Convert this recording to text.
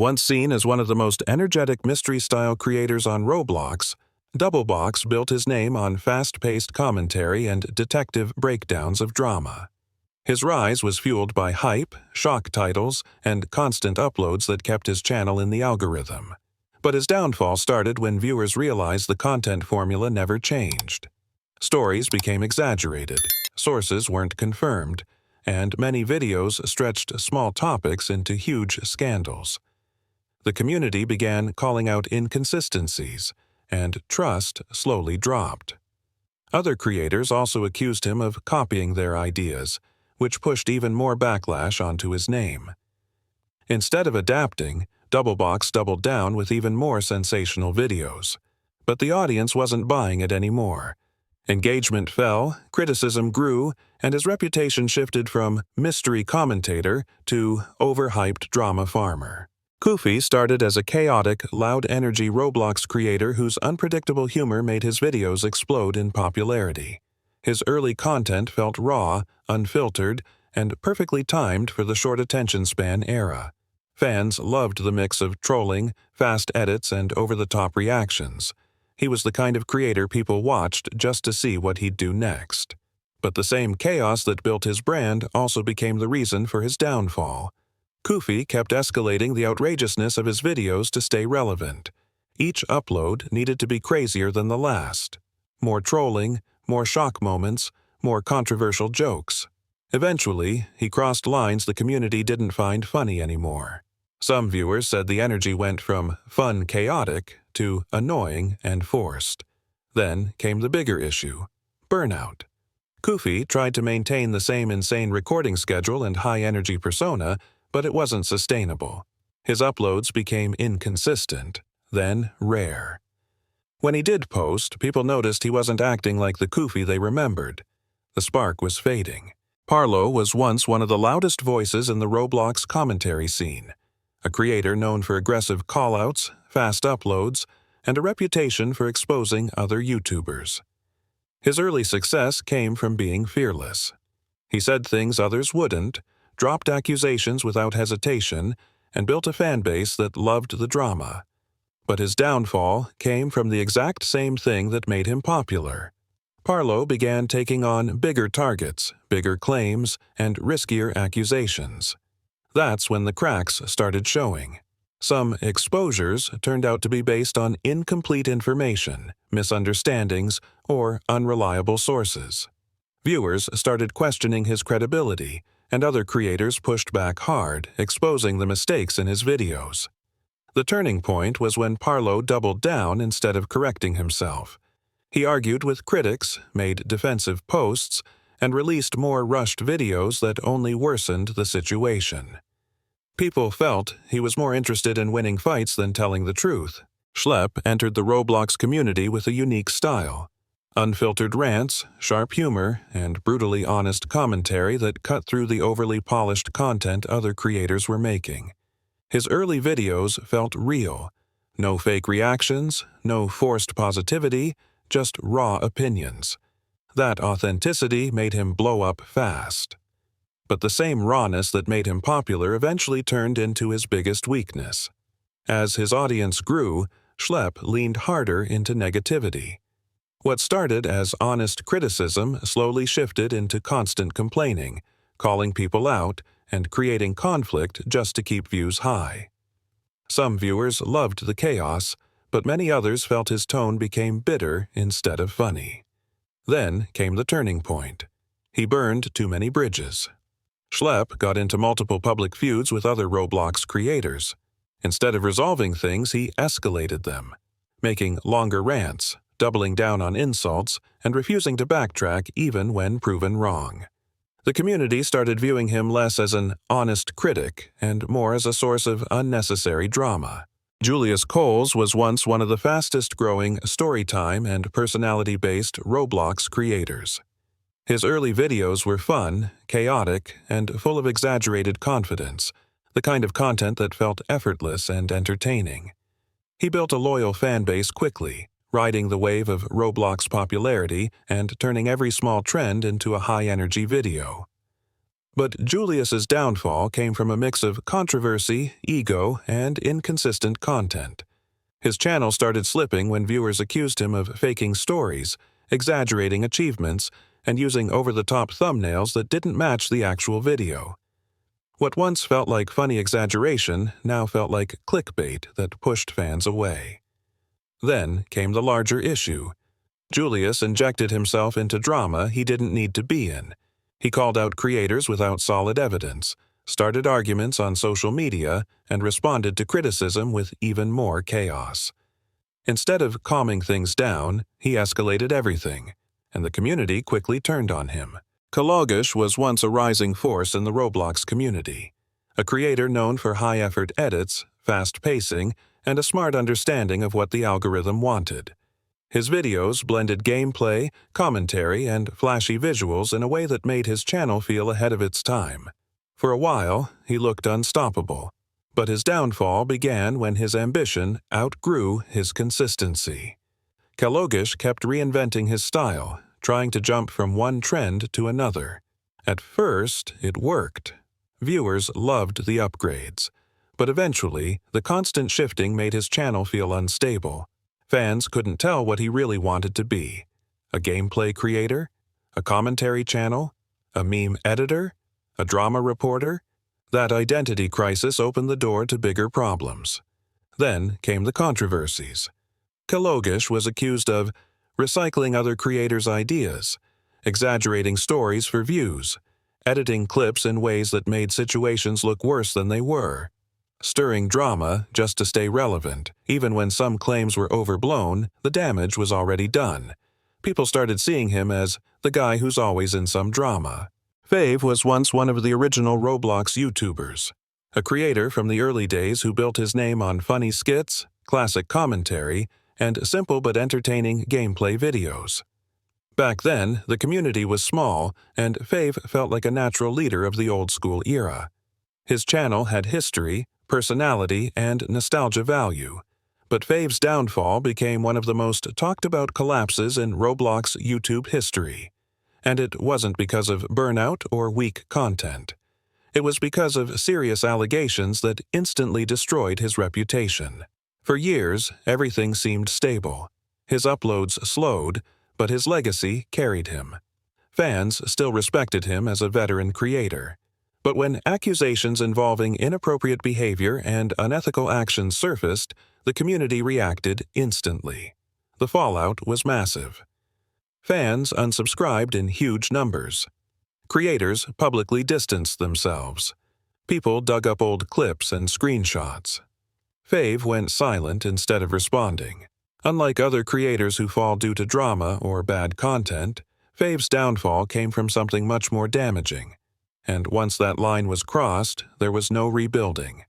Once seen as one of the most energetic mystery-style creators on Roblox, Doublebox built his name on fast-paced commentary and detective breakdowns of drama. His rise was fueled by hype, shock titles, and constant uploads that kept his channel in the algorithm. But his downfall started when viewers realized the content formula never changed. Stories became exaggerated, sources weren't confirmed, and many videos stretched small topics into huge scandals. The community began calling out inconsistencies, and trust slowly dropped. Other creators also accused him of copying their ideas, which pushed even more backlash onto his name. Instead of adapting, Doublebox doubled down with even more sensational videos. But the audience wasn't buying it anymore. Engagement fell, criticism grew, and his reputation shifted from mystery commentator to overhyped drama farmer. Koofy started as a chaotic, loud-energy Roblox creator whose unpredictable humor made his videos explode in popularity. His early content felt raw, unfiltered, and perfectly timed for the short attention span era. Fans loved the mix of trolling, fast edits, and over-the-top reactions. He was the kind of creator people watched just to see what he'd do next. But the same chaos that built his brand also became the reason for his downfall. Koofy kept escalating the outrageousness of his videos to stay relevant. Each upload needed to be crazier than the last. More trolling, more shock moments, more controversial jokes. Eventually, he crossed lines the community didn't find funny anymore. Some viewers said the energy went from fun chaotic to annoying and forced. Then came the bigger issue: burnout. Koofy tried to maintain the same insane recording schedule and high-energy persona, but it wasn't sustainable. His uploads became inconsistent, then rare. When he did post, people noticed he wasn't acting like the Koofy they remembered. The spark was fading. Parlo was once one of the loudest voices in the Roblox commentary scene, a creator known for aggressive callouts, fast uploads, and a reputation for exposing other YouTubers. His early success came from being fearless. He said things others wouldn't, dropped accusations without hesitation, and built a fanbase that loved the drama. But his downfall came from the exact same thing that made him popular. Parlo began taking on bigger targets, bigger claims, and riskier accusations. That's when the cracks started showing. Some exposures turned out to be based on incomplete information, misunderstandings, or unreliable sources. Viewers started questioning his credibility, and other creators pushed back hard, exposing the mistakes in his videos. The turning point was when Parlo doubled down instead of correcting himself. He argued with critics, made defensive posts, and released more rushed videos that only worsened the situation. People felt he was more interested in winning fights than telling the truth. Schlepp entered the Roblox community with a unique style: unfiltered rants, sharp humor, and brutally honest commentary that cut through the overly polished content other creators were making. His early videos felt real. No fake reactions, no forced positivity, just raw opinions. That authenticity made him blow up fast. But the same rawness that made him popular eventually turned into his biggest weakness. As his audience grew, Schlepp leaned harder into negativity. What started as honest criticism slowly shifted into constant complaining, calling people out, and creating conflict just to keep views high. Some viewers loved the chaos, but many others felt his tone became bitter instead of funny. Then came the turning point. He burned too many bridges. Schlepp got into multiple public feuds with other Roblox creators. Instead of resolving things, he escalated them, making longer rants, doubling down on insults, and refusing to backtrack even when proven wrong. The community started viewing him less as an honest critic and more as a source of unnecessary drama. Julius Coles was once one of the fastest-growing storytime and personality-based Roblox creators. His early videos were fun, chaotic, and full of exaggerated confidence, the kind of content that felt effortless and entertaining. He built a loyal fanbase quickly, riding the wave of Roblox popularity and turning every small trend into a high-energy video. But Julius's downfall came from a mix of controversy, ego, and inconsistent content. His channel started slipping when viewers accused him of faking stories, exaggerating achievements, and using over-the-top thumbnails that didn't match the actual video. What once felt like funny exaggeration now felt like clickbait that pushed fans away. Then came the larger issue. Julius injected himself into drama he didn't need to be in. He called out creators without solid evidence, started arguments on social media, and responded to criticism with even more chaos. Instead of calming things down, he escalated everything, and the community quickly turned on him. Kalogish was once a rising force in the Roblox community, a creator known for high-effort edits, fast pacing, and a smart understanding of what the algorithm wanted. His videos blended gameplay, commentary, and flashy visuals in a way that made his channel feel ahead of its time. For a while, he looked unstoppable, but his downfall began when his ambition outgrew his consistency. Kalogish kept reinventing his style, trying to jump from one trend to another. At first, it worked. Viewers loved the upgrades. But eventually, the constant shifting made his channel feel unstable. Fans couldn't tell what he really wanted to be. A gameplay creator? A commentary channel? A meme editor? A drama reporter? That identity crisis opened the door to bigger problems. Then came the controversies. Kalogish was accused of recycling other creators' ideas, exaggerating stories for views, editing clips in ways that made situations look worse than they were, stirring drama just to stay relevant. Even when some claims were overblown, the damage was already done. People started seeing him as the guy who's always in some drama. Fave was once one of the original Roblox YouTubers, a creator from the early days who built his name on funny skits, classic commentary, and simple but entertaining gameplay videos. Back then, the community was small, and Fave felt like a natural leader of the old-school era. His channel had history, personality, and nostalgia value, but Fave's downfall became one of the most talked-about collapses in Roblox YouTube history. And it wasn't because of burnout or weak content. It was because of serious allegations that instantly destroyed his reputation. For years, everything seemed stable. His uploads slowed, but his legacy carried him. Fans still respected him as a veteran creator. But when accusations involving inappropriate behavior and unethical actions surfaced, the community reacted instantly. The fallout was massive. Fans unsubscribed in huge numbers. Creators publicly distanced themselves. People dug up old clips and screenshots. Fave went silent instead of responding. Unlike other creators who fall due to drama or bad content, Fave's downfall came from something much more damaging. And once that line was crossed, there was no rebuilding.